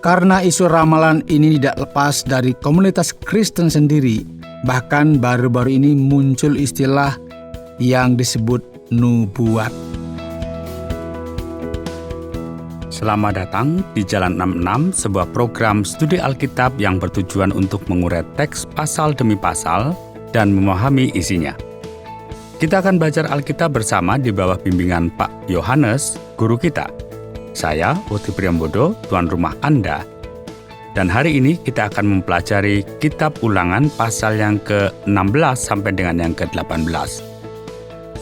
Karena isu ramalan ini tidak lepas dari komunitas Kristen sendiri, bahkan baru-baru ini muncul istilah yang disebut nubuat. Selamat datang di Jalan 66, sebuah program studi Alkitab yang bertujuan untuk mengurai teks pasal demi pasal dan memahami isinya. Kita akan belajar Alkitab bersama di bawah bimbingan Pak Yohanes, guru kita. Saya, Uti Priambodo, tuan rumah Anda. Dan hari ini kita akan mempelajari Kitab Ulangan pasal yang ke-16 sampai dengan yang ke-18.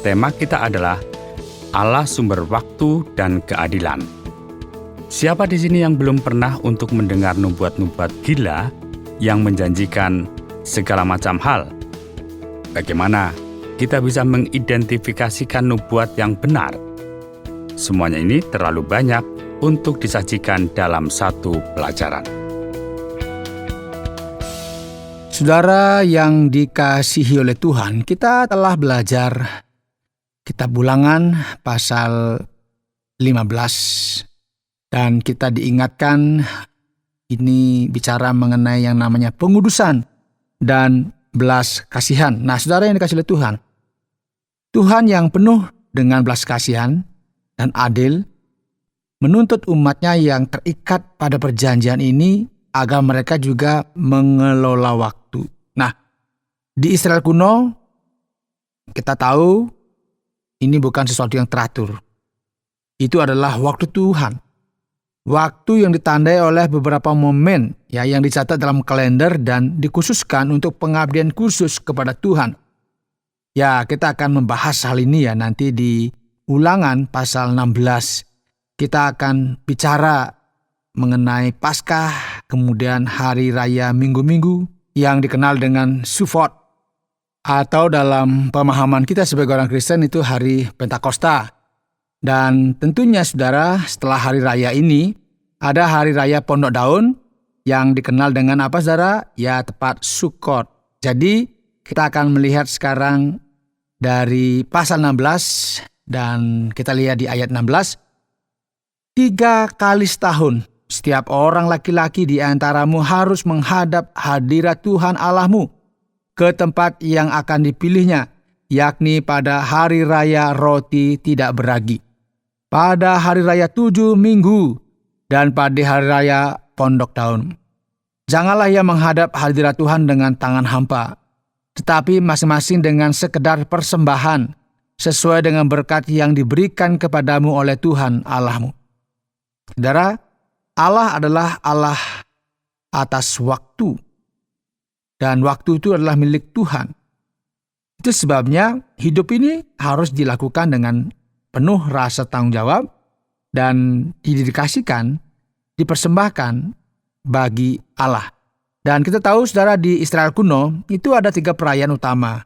Tema kita adalah Allah sumber waktu dan keadilan. Siapa di sini yang belum pernah untuk mendengar nubuat-nubuat gila yang menjanjikan segala macam hal? Bagaimana kita bisa mengidentifikasikan nubuat yang benar? Semuanya ini terlalu banyak untuk disajikan dalam satu pelajaran. Saudara yang dikasihi oleh Tuhan, kita telah belajar Kitab Ulangan pasal 15. Dan kita diingatkan ini bicara mengenai yang namanya pengudusan dan belas kasihan. Nah, saudara yang dikasihi oleh Tuhan, Tuhan yang penuh dengan belas kasihan dan adil menuntut umatnya yang terikat pada perjanjian ini agar mereka juga mengelola waktu. Nah, di Israel kuno kita tahu ini bukan sesuatu yang teratur. Itu adalah waktu Tuhan. Waktu yang ditandai oleh beberapa momen yang dicatat dalam kalender dan dikhususkan untuk pengabdian khusus kepada Tuhan. Ya, kita akan membahas hal ini nanti di Ulangan pasal 16. Kita akan bicara mengenai Paskah, kemudian hari raya minggu-minggu yang dikenal dengan Sukot. Atau dalam pemahaman kita sebagai orang Kristen itu hari Pentakosta. Dan tentunya saudara, setelah hari raya ini, ada hari raya Pondok Daun yang dikenal dengan apa saudara? Ya, tepat Sukot. Jadi, kita akan melihat sekarang dari pasal 16 dan kita lihat di ayat 16. 3 kali setahun, setiap orang laki-laki di antaramu harus menghadap hadirat Tuhan Allahmu ke tempat yang akan dipilihnya, yakni pada hari raya roti tidak beragi, pada hari raya 7 minggu, dan pada hari raya Pondok Daun. Janganlah ia menghadap hadirat Tuhan dengan tangan hampa, tetapi masing-masing dengan sekedar persembahan, sesuai dengan berkat yang diberikan kepadamu oleh Tuhan Allahmu. Saudara, Allah adalah Allah atas waktu, dan waktu itu adalah milik Tuhan. Itu sebabnya hidup ini harus dilakukan dengan penuh rasa tanggung jawab dan didedikasikan, dipersembahkan bagi Allah. Dan kita tahu saudara di Israel kuno itu ada 3 perayaan utama.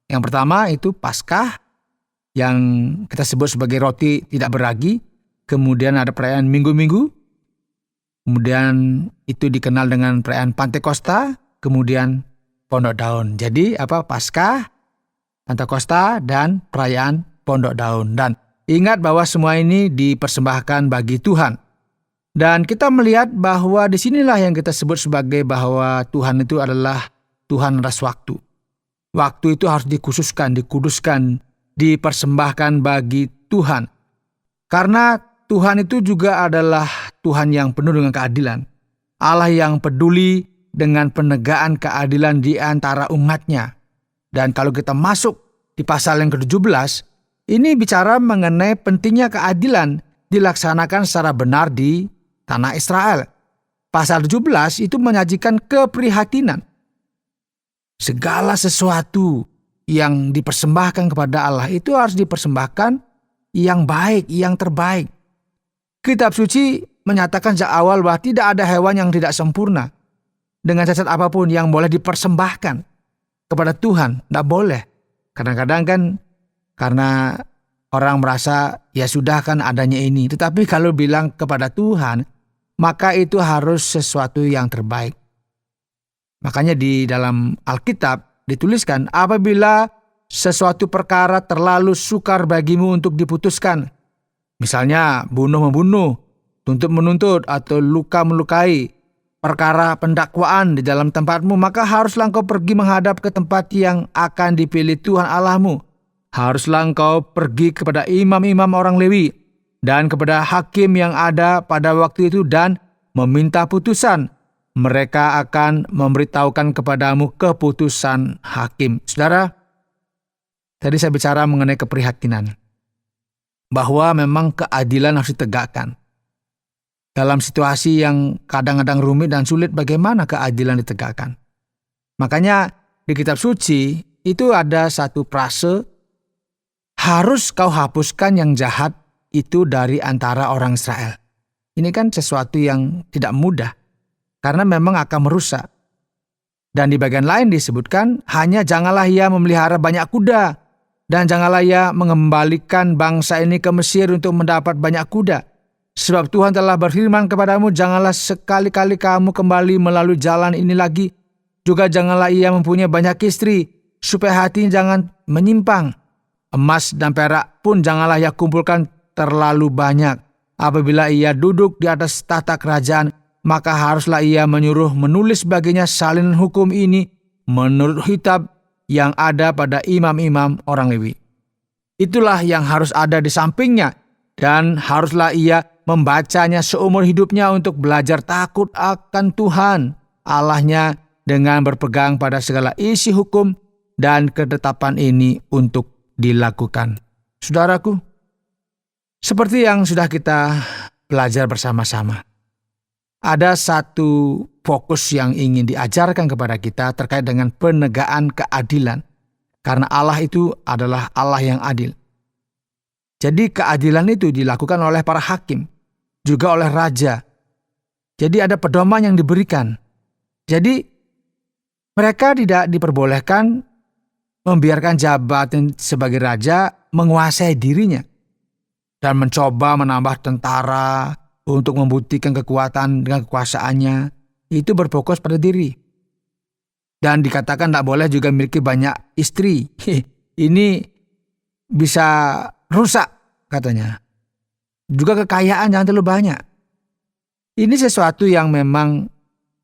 Yang pertama itu Paskah yang kita sebut sebagai roti tidak beragi. Kemudian ada perayaan minggu-minggu. Kemudian itu dikenal dengan perayaan Pentakosta. Kemudian Pondok Daun. Jadi Paskah, Pentakosta, dan perayaan Pondok Daun. Dan ingat bahwa semua ini dipersembahkan bagi Tuhan. Dan kita melihat bahwa disinilah yang kita sebut sebagai bahwa Tuhan itu adalah Tuhan atas waktu. Waktu itu harus dikhususkan, dikuduskan, dipersembahkan bagi Tuhan. Karena Tuhan itu juga adalah Tuhan yang penuh dengan keadilan. Allah yang peduli dengan penegakan keadilan di antara umatnya. Dan kalau kita masuk di pasal yang ke-17, ini bicara mengenai pentingnya keadilan dilaksanakan secara benar di tanah Israel. Pasal 17 itu menyajikan keprihatinan. Segala sesuatu yang dipersembahkan kepada Allah itu harus dipersembahkan yang baik, yang terbaik. Kitab suci menyatakan sejak awal bahwa tidak ada hewan yang tidak sempurna. Dengan cacat apapun yang boleh dipersembahkan kepada Tuhan, tidak boleh. Kadang-kadang kan karena orang merasa ya sudah kan adanya ini. Tetapi kalau bilang kepada Tuhan, maka itu harus sesuatu yang terbaik. Makanya di dalam Alkitab dituliskan, apabila sesuatu perkara terlalu sukar bagimu untuk diputuskan, misalnya bunuh-membunuh, tuntut menuntut atau luka melukai, perkara pendakwaan di dalam tempatmu, maka haruslah engkau pergi menghadap ke tempat yang akan dipilih Tuhan Allahmu. Haruslah engkau pergi kepada imam-imam orang Lewi dan kepada hakim yang ada pada waktu itu dan meminta putusan. Mereka akan memberitahukan kepadamu keputusan hakim. Saudara, tadi saya bicara mengenai keprihatinan, bahwa memang keadilan harus ditegakkan. Dalam situasi yang kadang-kadang rumit dan sulit, bagaimana keadilan ditegakkan? Makanya di kitab suci itu ada satu frase, harus kau hapuskan yang jahat itu dari antara orang Israel. Ini kan sesuatu yang tidak mudah, karena memang akan merusak. Dan di bagian lain disebutkan, hanya janganlah ia memelihara banyak kuda, dan janganlah ia mengembalikan bangsa ini ke Mesir untuk mendapat banyak kuda. Sebab Tuhan telah berfirman kepadamu, janganlah sekali-kali kamu kembali melalui jalan ini lagi. Juga janganlah ia mempunyai banyak istri, supaya hatinya jangan menyimpang. Emas dan perak pun janganlah ia kumpulkan terlalu banyak. Apabila ia duduk di atas tahta kerajaan, maka haruslah ia menyuruh menulis baginya salinan hukum ini menurut kitab yang ada pada imam-imam orang Lewi. Itulah yang harus ada di sampingnya, dan haruslah ia membacanya seumur hidupnya untuk belajar takut akan Tuhan Allahnya dengan berpegang pada segala isi hukum dan ketetapan ini untuk dilakukan. Saudaraku, seperti yang sudah kita belajar bersama-sama, ada satu fokus yang ingin diajarkan kepada kita terkait dengan penegakan keadilan. Karena Allah itu adalah Allah yang adil. Jadi keadilan itu dilakukan oleh para hakim, juga oleh raja. Jadi ada pedoman yang diberikan. Jadi mereka tidak diperbolehkan membiarkan jabatan sebagai raja menguasai dirinya dan mencoba menambah tentara untuk membuktikan kekuatan dengan kekuasaannya. Itu berfokus pada diri. Dan dikatakan tidak boleh juga memiliki banyak istri. Ini bisa rusak katanya. Juga kekayaan jangan terlalu banyak. Ini sesuatu yang memang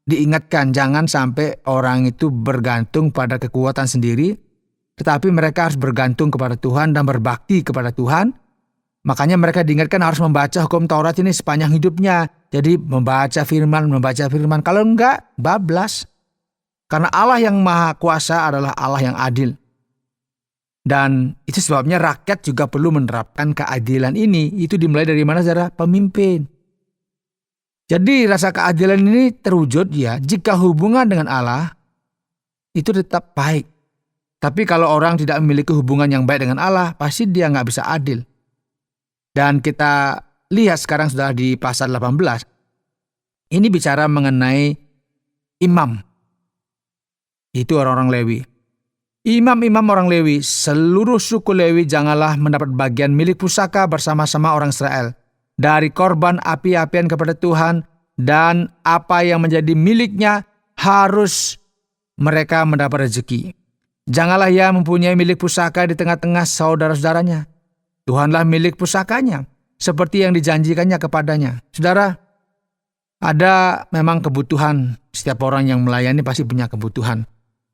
diingatkan, jangan sampai orang itu bergantung pada kekuatan sendiri, tetapi mereka harus bergantung kepada Tuhan dan berbakti kepada Tuhan. Makanya mereka diingatkan harus membaca hukum Taurat ini sepanjang hidupnya. Jadi membaca firman. Kalau enggak, bablas. Karena Allah yang Maha Kuasa adalah Allah yang adil. Dan itu sebabnya rakyat juga perlu menerapkan keadilan ini. Itu dimulai dari mana, saudara? Pemimpin. Jadi rasa keadilan ini terwujud ya jika hubungan dengan Allah itu tetap baik. Tapi kalau orang tidak memiliki hubungan yang baik dengan Allah, pasti dia nggak bisa adil. Dan kita lihat sekarang sudah di pasal 18. Ini bicara mengenai imam. Itu orang-orang Lewi. Imam-imam orang Lewi, seluruh suku Lewi janganlah mendapat bagian milik pusaka bersama-sama orang Israel. Dari korban api-apian kepada Tuhan, dan apa yang menjadi miliknya harus mereka mendapat rezeki. Janganlah ia mempunyai milik pusaka di tengah-tengah saudara-saudaranya. Tuhanlah milik pusakanya, seperti yang dijanjikannya kepadanya. Saudara, ada memang kebutuhan. Setiap orang yang melayani pasti punya kebutuhan,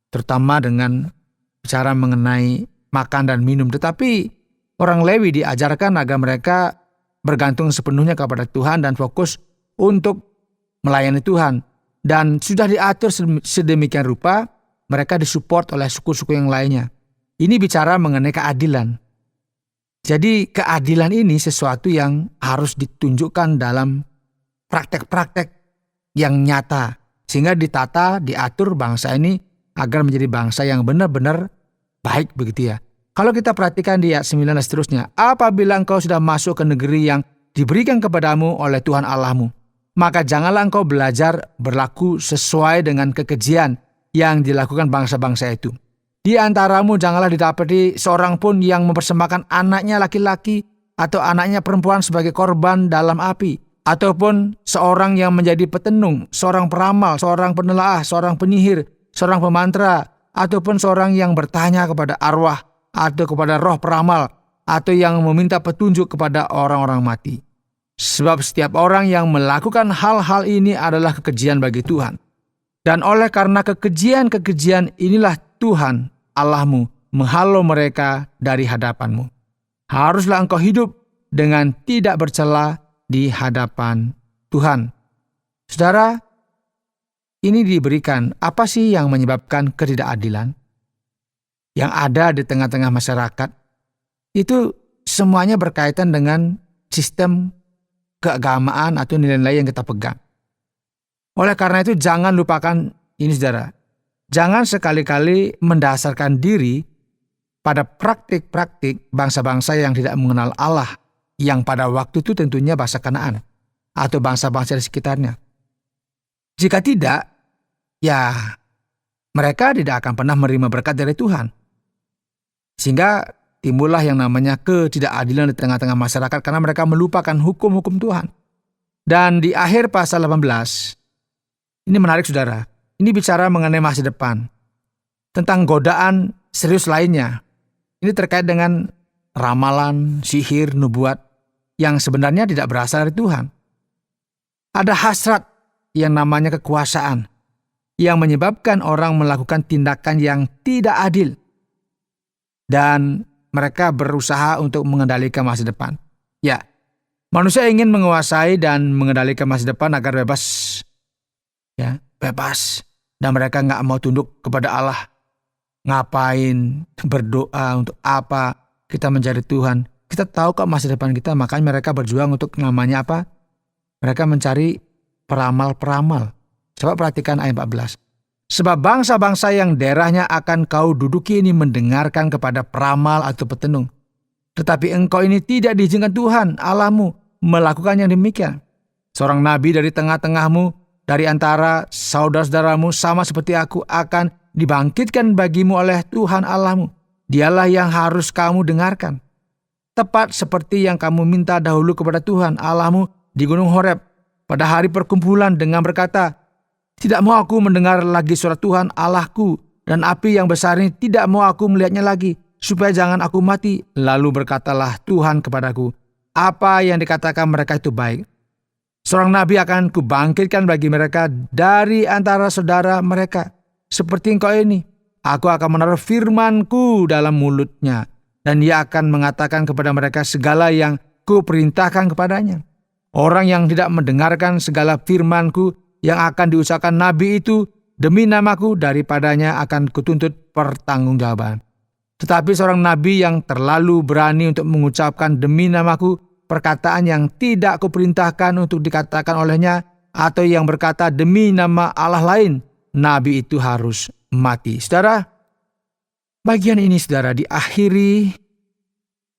terutama dengan bicara mengenai makan dan minum. Tetapi orang Lewi diajarkan agar mereka bergantung sepenuhnya kepada Tuhan dan fokus untuk melayani Tuhan. Dan sudah diatur sedemikian rupa, mereka disupport oleh suku-suku yang lainnya. Ini bicara mengenai keadilan. Jadi keadilan ini sesuatu yang harus ditunjukkan dalam praktek-praktek yang nyata. Sehingga ditata, diatur bangsa ini agar menjadi bangsa yang benar-benar baik begitu ya. Kalau kita perhatikan di ayat 9 dan seterusnya. Apabila engkau sudah masuk ke negeri yang diberikan kepadamu oleh Tuhan Allahmu, maka janganlah engkau belajar berlaku sesuai dengan kekejian yang dilakukan bangsa-bangsa itu. Di antaramu janganlah didapati seorang pun yang mempersembahkan anaknya laki-laki atau anaknya perempuan sebagai korban dalam api, ataupun seorang yang menjadi petenung, seorang peramal, seorang penelaah, seorang penyihir, seorang pemantra, ataupun seorang yang bertanya kepada arwah atau kepada roh peramal, atau yang meminta petunjuk kepada orang-orang mati. Sebab setiap orang yang melakukan hal-hal ini adalah kekejian bagi Tuhan. Dan oleh karena kekejian-kekejian inilah Tuhan Allahmu menghalau mereka dari hadapanmu. Haruslah engkau hidup dengan tidak bercela di hadapan Tuhan. Saudara, ini diberikan apa sih yang menyebabkan ketidakadilan yang ada di tengah-tengah masyarakat? Itu semuanya berkaitan dengan sistem keagamaan atau nilai-nilai yang kita pegang. Oleh karena itu jangan lupakan ini saudara. Jangan sekali-kali mendasarkan diri pada praktik-praktik bangsa-bangsa yang tidak mengenal Allah, yang pada waktu itu tentunya bangsa Kanaan atau bangsa-bangsa di sekitarnya. Jika tidak, ya mereka tidak akan pernah menerima berkat dari Tuhan. Sehingga timbullah yang namanya ketidakadilan di tengah-tengah masyarakat karena mereka melupakan hukum-hukum Tuhan. Dan di akhir pasal 18, ini menarik saudara. Ini bicara mengenai masa depan. Tentang godaan serius lainnya. Ini terkait dengan ramalan, sihir, nubuat yang sebenarnya tidak berasal dari Tuhan. Ada hasrat yang namanya kekuasaan yang menyebabkan orang melakukan tindakan yang tidak adil. Dan mereka berusaha untuk mengendalikan masa depan. Ya, manusia ingin menguasai dan mengendalikan masa depan agar bebas. Ya, bebas. Dan mereka nggak mau tunduk kepada Allah. Ngapain berdoa untuk apa kita mencari Tuhan? Kita tahu kok masa depan kita, makanya mereka berjuang untuk namanya apa? Mereka mencari peramal-peramal. Coba perhatikan ayat 14. Sebab bangsa-bangsa yang daerahnya akan kau duduki ini mendengarkan kepada peramal atau petenung. Tetapi engkau ini tidak diizinkan Tuhan Allahmu melakukan yang demikian. Seorang nabi dari tengah-tengahmu, dari antara saudara-saudaramu sama seperti aku akan dibangkitkan bagimu oleh Tuhan Allahmu. Dialah yang harus kamu dengarkan. Tepat seperti yang kamu minta dahulu kepada Tuhan Allahmu di Gunung Horeb pada hari perkumpulan dengan berkata, tidak mau aku mendengar lagi suara Tuhan Allahku, dan api yang besar ini tidak mau aku melihatnya lagi, supaya jangan aku mati. Lalu berkatalah Tuhan kepadaku, apa yang dikatakan mereka itu baik. Seorang nabi akan kubangkitkan bagi mereka dari antara saudara mereka. Seperti engkau ini, aku akan menaruh firmanku dalam mulutnya, dan ia akan mengatakan kepada mereka segala yang kuperintahkan kepadanya. Orang yang tidak mendengarkan segala firmanku yang akan diucapkan nabi itu demi namaku, daripadanya akan kutuntut pertanggungjawaban. Tetapi seorang nabi yang terlalu berani untuk mengucapkan demi namaku perkataan yang tidak kuperintahkan untuk dikatakan olehnya, atau yang berkata demi nama Allah lain, nabi itu harus mati. Saudara, bagian ini saudara diakhiri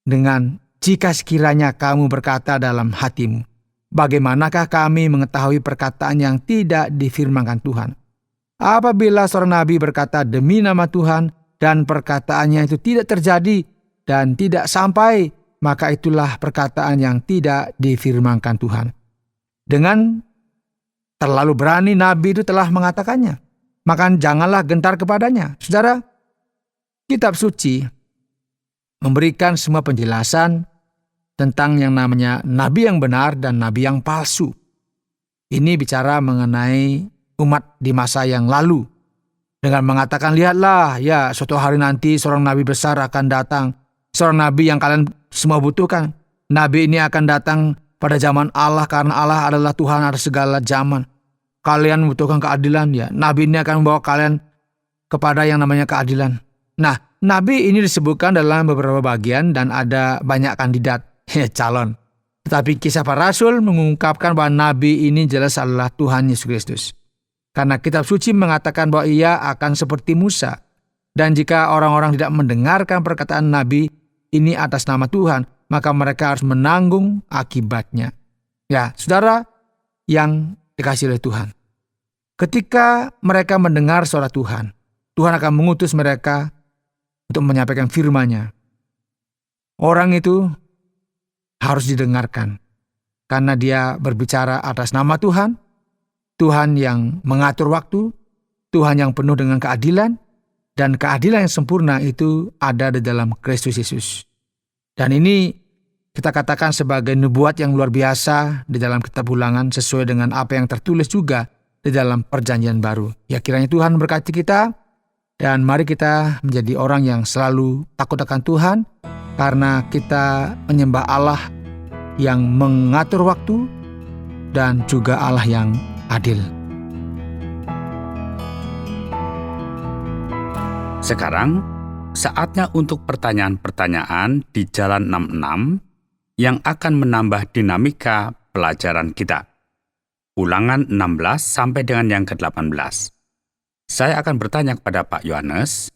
dengan jika sekiranya kamu berkata dalam hatimu, bagaimanakah kami mengetahui perkataan yang tidak difirmankan Tuhan? Apabila seorang nabi berkata demi nama Tuhan dan perkataannya itu tidak terjadi dan tidak sampai, maka itulah perkataan yang tidak difirmankan Tuhan. Dengan terlalu berani nabi itu telah mengatakannya, maka janganlah gentar kepadanya. Saudara, kitab suci memberikan semua penjelasan tentang yang namanya nabi yang benar dan nabi yang palsu. Ini bicara mengenai umat di masa yang lalu. Dengan mengatakan, lihatlah ya suatu hari nanti seorang nabi besar akan datang. Seorang nabi yang kalian semua butuhkan. Nabi ini akan datang pada zaman Allah karena Allah adalah Tuhan atas segala zaman. Kalian membutuhkan keadilan ya. Nabi ini akan membawa kalian kepada yang namanya keadilan. Nah, nabi ini disebutkan dalam beberapa bagian dan ada banyak kandidat calon. Tetapi kisah para rasul mengungkapkan bahwa nabi ini jelas adalah Tuhan Yesus Kristus. Karena kitab suci mengatakan bahwa ia akan seperti Musa. Dan jika orang-orang tidak mendengarkan perkataan nabi ini atas nama Tuhan, maka mereka harus menanggung akibatnya. Ya, saudara yang dikasihi oleh Tuhan. Ketika mereka mendengar suara Tuhan, Tuhan akan mengutus mereka untuk menyampaikan firman-Nya. Orang itu harus didengarkan karena dia berbicara atas nama Tuhan, Tuhan yang mengatur waktu, Tuhan yang penuh dengan keadilan, dan keadilan yang sempurna itu ada di dalam Kristus Yesus. Dan ini kita katakan sebagai nubuat yang luar biasa di dalam kitab Ulangan sesuai dengan apa yang tertulis juga di dalam Perjanjian Baru. Ya, kiranya Tuhan memberkati kita dan mari kita menjadi orang yang selalu takut akan Tuhan karena kita menyembah Allah yang mengatur waktu dan juga Allah yang adil. Sekarang, saatnya untuk pertanyaan-pertanyaan di Jalan 66 yang akan menambah dinamika pelajaran kita. Ulangan 16 sampai dengan yang ke-18. Saya akan bertanya kepada Pak Yohanes,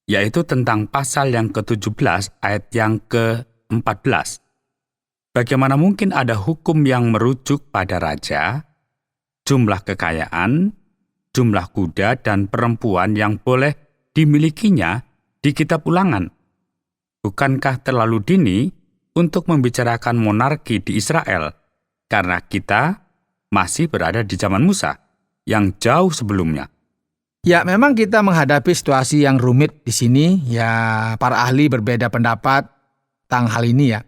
yaitu tentang pasal yang ke-17 ayat yang ke-14. Bagaimana mungkin ada hukum yang merujuk pada raja, jumlah kekayaan, jumlah kuda dan perempuan yang boleh dimilikinya di kitab Ulangan? Bukankah terlalu dini untuk membicarakan monarki di Israel, karena kita masih berada di zaman Musa, yang jauh sebelumnya? Ya, memang kita menghadapi situasi yang rumit di sini. Ya, para ahli berbeda pendapat tentang hal ini ya.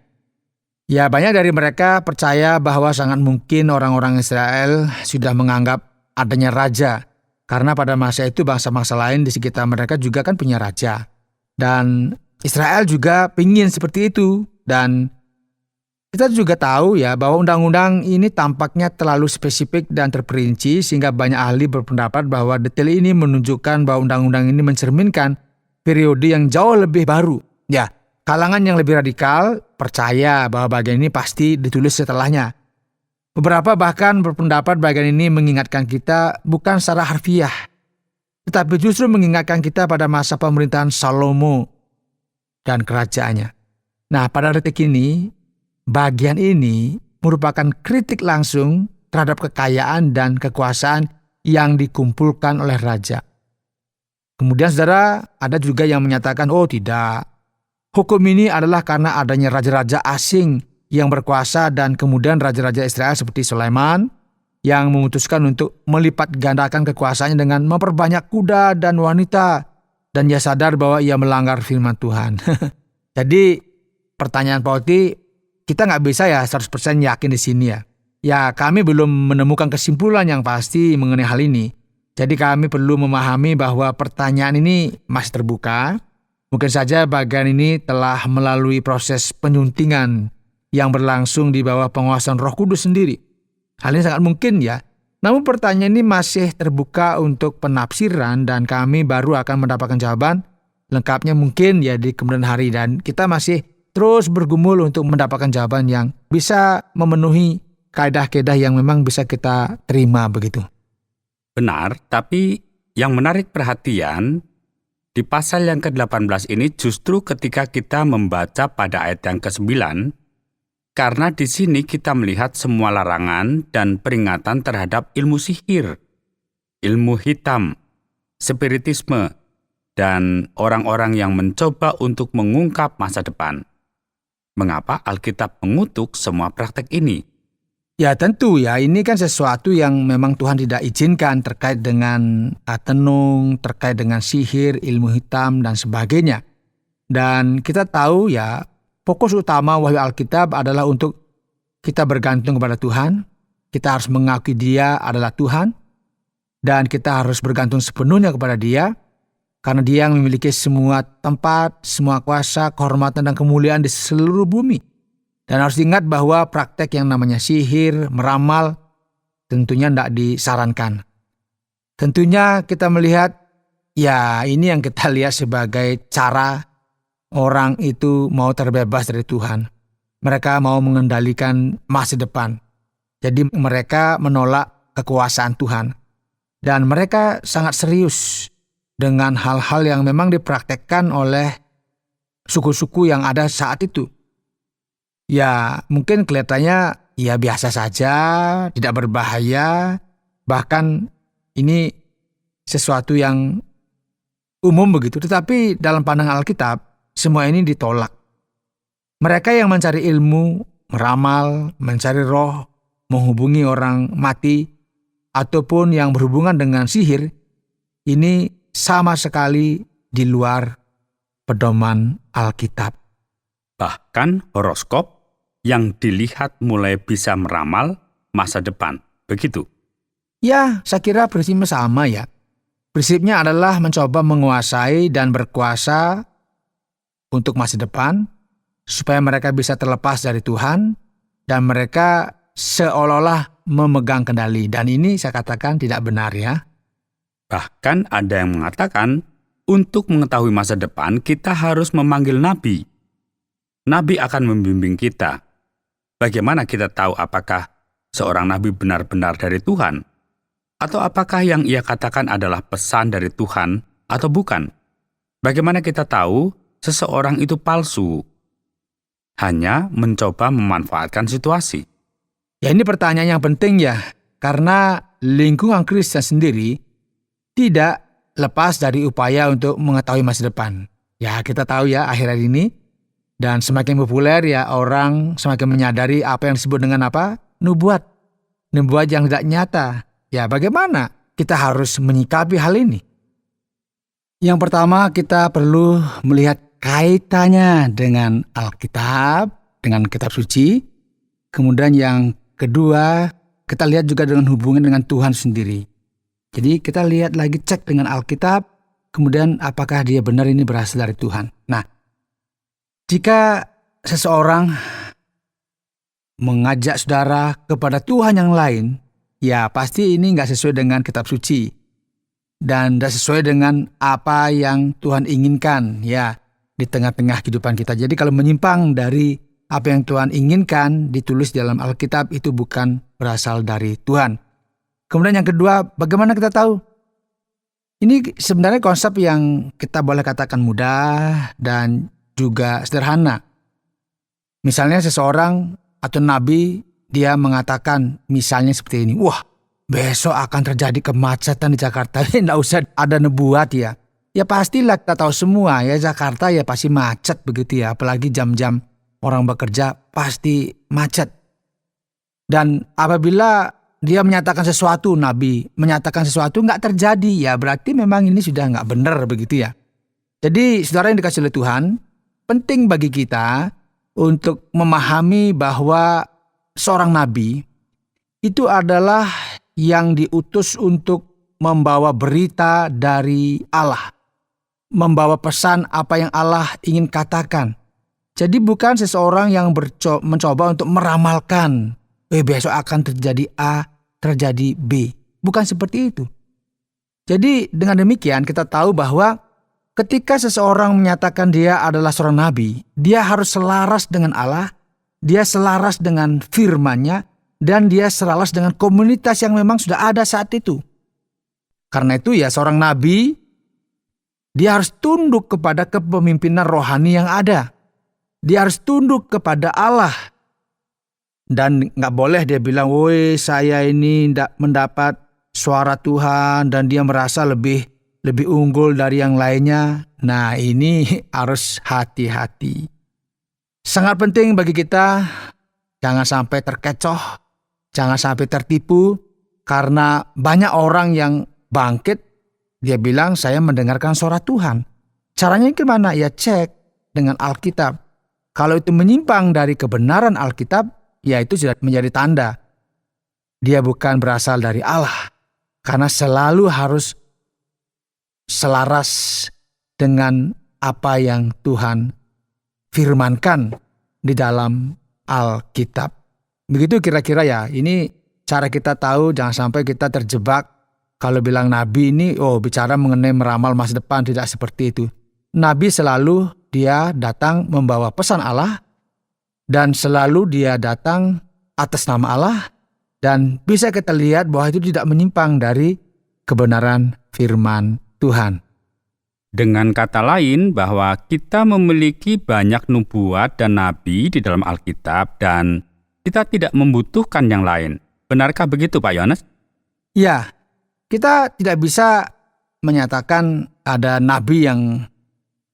Ya, banyak dari mereka percaya bahwa sangat mungkin orang-orang Israel sudah menganggap adanya raja, karena pada masa itu bangsa-bangsa lain di sekitar mereka juga kan punya raja. Dan Israel juga ingin seperti itu. Dan kita juga tahu ya bahwa undang-undang ini tampaknya terlalu spesifik dan terperinci sehingga banyak ahli berpendapat bahwa detail ini menunjukkan bahwa undang-undang ini mencerminkan periode yang jauh lebih baru. Ya, kalangan yang lebih radikal percaya bahwa bagian ini pasti ditulis setelahnya. Beberapa bahkan berpendapat bagian ini mengingatkan kita bukan secara harfiah, tetapi justru mengingatkan kita pada masa pemerintahan Salomo dan kerajaannya. Nah, pada detik ini, bagian ini merupakan kritik langsung terhadap kekayaan dan kekuasaan yang dikumpulkan oleh raja. Kemudian saudara, ada juga yang menyatakan, oh tidak, hukum ini adalah karena adanya raja-raja asing yang berkuasa dan kemudian raja-raja Israel seperti Sulaiman yang memutuskan untuk melipat gandakan kekuasaannya dengan memperbanyak kuda dan wanita, dan ia sadar bahwa ia melanggar firman Tuhan. Jadi, pertanyaan Pak Oti, kita nggak bisa ya 100% yakin di sini ya. Ya, kami belum menemukan kesimpulan yang pasti mengenai hal ini. Jadi kami perlu memahami bahwa pertanyaan ini masih terbuka. Mungkin saja bagian ini telah melalui proses penyuntingan yang berlangsung di bawah penguasaan Roh Kudus sendiri. Hal ini sangat mungkin ya. Namun pertanyaan ini masih terbuka untuk penafsiran dan kami baru akan mendapatkan jawaban lengkapnya mungkin ya di kemudian hari, dan kita masih terus bergumul untuk mendapatkan jawaban yang bisa memenuhi kaedah-kaedah yang memang bisa kita terima begitu. Benar, tapi yang menarik perhatian di pasal yang ke-18 ini justru ketika kita membaca pada ayat yang ke-9, karena di sini kita melihat semua larangan dan peringatan terhadap ilmu sihir, ilmu hitam, spiritisme, dan orang-orang yang mencoba untuk mengungkap masa depan. Mengapa Alkitab mengutuk semua praktek ini? Ya tentu ya, ini kan sesuatu yang memang Tuhan tidak izinkan terkait dengan tenung, terkait dengan sihir, ilmu hitam, dan sebagainya. Dan kita tahu ya, fokus utama wahyu Alkitab adalah untuk kita bergantung kepada Tuhan, kita harus mengakui Dia adalah Tuhan, dan kita harus bergantung sepenuhnya kepada Dia, karena Dia yang memiliki semua tempat, semua kuasa, kehormatan, dan kemuliaan di seluruh bumi. Dan harus ingat bahwa praktek yang namanya sihir, meramal, tentunya tidak disarankan. Tentunya kita melihat, ya ini yang kita lihat sebagai cara orang itu mau terbebas dari Tuhan. Mereka mau mengendalikan masa depan. Jadi mereka menolak kekuasaan Tuhan. Dan mereka sangat serius dengan hal-hal yang memang dipraktekkan oleh suku-suku yang ada saat itu. Ya mungkin kelihatannya ya biasa saja, tidak berbahaya, bahkan ini sesuatu yang umum begitu. Tetapi dalam pandangan Alkitab, semua ini ditolak. Mereka yang mencari ilmu, meramal, mencari roh, menghubungi orang mati, ataupun yang berhubungan dengan sihir, ini sama sekali di luar pedoman Alkitab. Bahkan horoskop yang dilihat mulai bisa meramal masa depan. Begitu. Ya, saya kira prinsipnya sama ya. Prinsipnya adalah mencoba menguasai dan berkuasa untuk masa depan, supaya mereka bisa terlepas dari Tuhan, dan mereka seolah-olah memegang kendali. Dan ini saya katakan tidak benar ya. Bahkan ada yang mengatakan, untuk mengetahui masa depan, kita harus memanggil nabi. Nabi akan membimbing kita. Bagaimana kita tahu apakah seorang nabi benar-benar dari Tuhan? Atau apakah yang ia katakan adalah pesan dari Tuhan atau bukan? Bagaimana kita tahu seseorang itu palsu? Hanya mencoba memanfaatkan situasi. Ya, ini pertanyaan yang penting ya, karena lingkungan Kristen sendiri tidak lepas dari upaya untuk mengetahui masa depan. Ya, kita tahu ya akhir-akhir ini, dan semakin populer ya orang semakin menyadari apa yang disebut dengan apa? Nubuat. Nubuat yang tidak nyata. Ya, bagaimana kita harus menyikapi hal ini? Yang pertama, kita perlu melihat kaitannya dengan Alkitab, dengan kitab suci. Kemudian yang kedua, kita lihat juga dengan hubungan dengan Tuhan sendiri. Jadi kita lihat lagi, cek dengan Alkitab, kemudian apakah dia benar ini berasal dari Tuhan. Nah, jika seseorang mengajak saudara kepada Tuhan yang lain, ya pasti ini nggak sesuai dengan kitab suci. Dan nggak sesuai dengan apa yang Tuhan inginkan ya di tengah-tengah kehidupan kita. Jadi kalau menyimpang dari apa yang Tuhan inginkan ditulis dalam Alkitab, itu bukan berasal dari Tuhan. Kemudian yang kedua, bagaimana kita tahu? Ini sebenarnya konsep yang kita boleh katakan mudah dan juga sederhana. Misalnya seseorang atau nabi, dia mengatakan misalnya seperti ini, wah besok akan terjadi kemacetan di Jakarta. Nggak usah ada nubuat ya. Ya pastilah kita tahu semua ya, Jakarta ya pasti macet begitu ya. Apalagi jam-jam orang bekerja pasti macet. Dan apabila dia menyatakan sesuatu, nabi menyatakan sesuatu nggak terjadi, ya berarti memang ini sudah nggak benar begitu ya. Jadi saudara yang dikasih oleh Tuhan, penting bagi kita untuk memahami bahwa seorang nabi itu adalah yang diutus untuk membawa berita dari Allah, membawa pesan apa yang Allah ingin katakan. Jadi bukan seseorang yang mencoba untuk meramalkan, besok akan terjadi A, terjadi B. Bukan seperti itu. Jadi dengan demikian kita tahu bahwa ketika seseorang menyatakan dia adalah seorang nabi, dia harus selaras dengan Allah, dia selaras dengan firman-Nya, dan dia selaras dengan komunitas yang memang sudah ada saat itu. Karena itu ya seorang nabi, dia harus tunduk kepada kepemimpinan rohani yang ada. Dia harus tunduk kepada Allah. Dan gak boleh dia bilang, woi saya ini tidak mendapat suara Tuhan dan dia merasa lebih unggul dari yang lainnya. Nah ini harus hati-hati. Sangat penting bagi kita, jangan sampai terkecoh, jangan sampai tertipu, karena banyak orang yang bangkit, dia bilang saya mendengarkan suara Tuhan. Caranya gimana? Ya cek dengan Alkitab. Kalau itu menyimpang dari kebenaran Alkitab, ya itu sudah menjadi tanda dia bukan berasal dari Allah. Karena selalu harus selaras dengan apa yang Tuhan firmankan di dalam Alkitab. Begitu kira-kira ya, ini cara kita tahu jangan sampai kita terjebak kalau bilang nabi ini bicara mengenai meramal masa depan. Tidak seperti itu. Nabi selalu dia datang membawa pesan Allah, dan selalu dia datang atas nama Allah, dan bisa kita lihat bahwa itu tidak menyimpang dari kebenaran firman Tuhan. Dengan kata lain, bahwa kita memiliki banyak nubuat dan nabi di dalam Alkitab dan kita tidak membutuhkan yang lain. Benarkah begitu Pak Yohanes? Ya, kita tidak bisa menyatakan ada nabi yang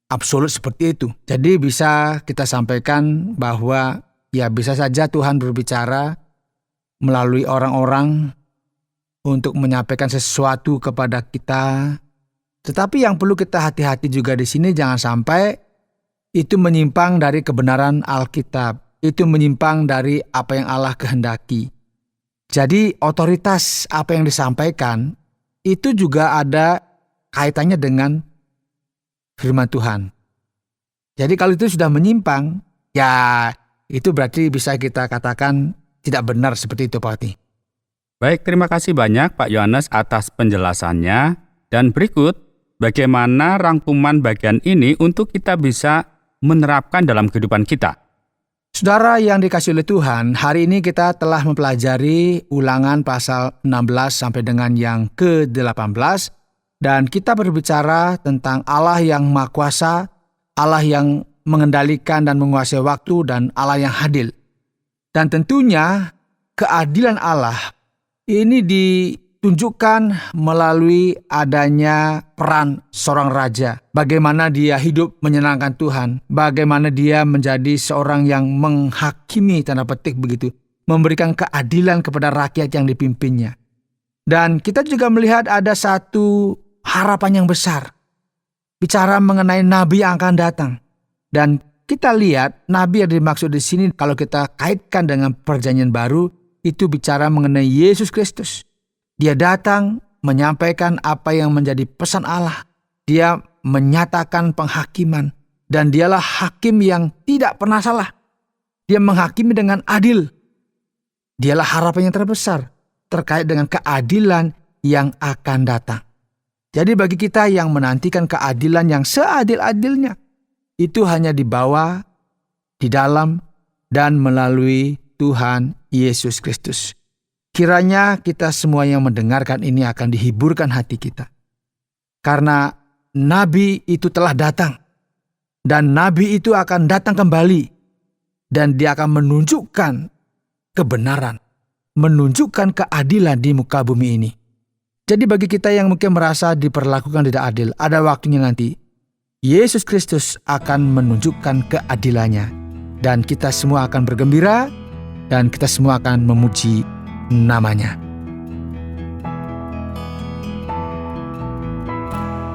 absolut seperti itu. Jadi bisa kita sampaikan bahwa ya bisa saja Tuhan berbicara melalui orang-orang untuk menyampaikan sesuatu kepada kita. Tetapi yang perlu kita hati-hati juga di sini, jangan sampai itu menyimpang dari kebenaran Alkitab. itu menyimpang dari apa yang Allah kehendaki. Jadi otoritas apa yang disampaikan itu juga ada kaitannya dengan firman Tuhan. Jadi kalau itu sudah menyimpang, ya itu berarti bisa kita katakan tidak benar seperti itu, Pak Oti. Baik, terima kasih banyak Pak Yohanes atas penjelasannya. Dan berikut bagaimana rangkuman bagian ini untuk kita bisa menerapkan dalam kehidupan kita. Saudara yang dikasihi oleh Tuhan, hari ini kita telah mempelajari Ulangan pasal 16 sampai dengan yang ke-18. Dan kita berbicara tentang Allah yang Maha Kuasa, Allah yang mengendalikan dan menguasai waktu, dan Allah yang adil. Dan tentunya keadilan Allah ini ditunjukkan melalui adanya peran seorang raja. Bagaimana dia hidup menyenangkan Tuhan, bagaimana dia menjadi seorang yang menghakimi, tanda petik begitu, memberikan keadilan kepada rakyat yang dipimpinnya. Dan kita juga melihat ada satu harapan yang besar, bicara mengenai nabi yang akan datang. Dan kita lihat nabi yang dimaksud di sini kalau kita kaitkan dengan perjanjian baru, itu bicara mengenai Yesus Kristus. Dia datang menyampaikan apa yang menjadi pesan Allah. Dia menyatakan penghakiman. Dan dialah hakim yang tidak pernah salah. Dia menghakimi dengan adil. Dialah harapan yang terbesar terkait dengan keadilan yang akan datang. Jadi bagi kita yang menantikan keadilan yang seadil-adilnya, itu hanya dibawa di dalam dan melalui Tuhan Yesus Kristus. Kiranya kita semua yang mendengarkan ini akan dihiburkan hati kita. Karena nabi itu telah datang. Dan nabi itu akan datang kembali. Dan dia akan menunjukkan kebenaran. Menunjukkan keadilan di muka bumi ini. Jadi bagi kita yang mungkin merasa diperlakukan tidak adil, ada waktunya nanti Yesus Kristus akan menunjukkan keadilannya. Dan kita semua akan bergembira. Dan kita semua akan memuji namanya.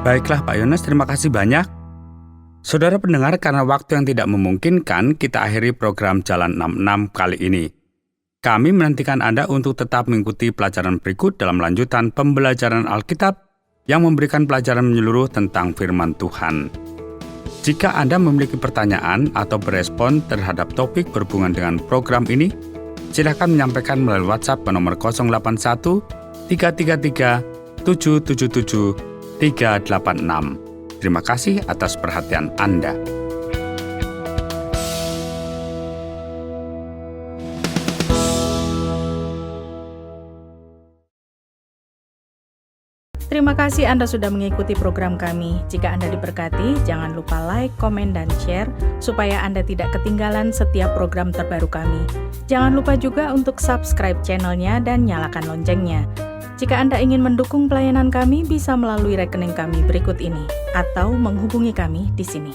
Baiklah Pak Yohanes, terima kasih banyak. Saudara pendengar, karena waktu yang tidak memungkinkan, kita akhiri program Jalan 66 kali ini. Kami menantikan Anda untuk tetap mengikuti pelajaran berikut dalam lanjutan pembelajaran Alkitab yang memberikan pelajaran menyeluruh tentang firman Tuhan. Jika Anda memiliki pertanyaan atau berespon terhadap topik berhubungan dengan program ini, silakan menyampaikan melalui WhatsApp ke nomor 081 333 777 386. Terima kasih atas perhatian Anda. Terima kasih Anda sudah mengikuti program kami. Jika Anda diberkati, jangan lupa like, komen, dan share supaya Anda tidak ketinggalan setiap program terbaru kami. Jangan lupa juga untuk subscribe channelnya dan nyalakan loncengnya. Jika Anda ingin mendukung pelayanan kami, bisa melalui rekening kami berikut ini atau menghubungi kami di sini.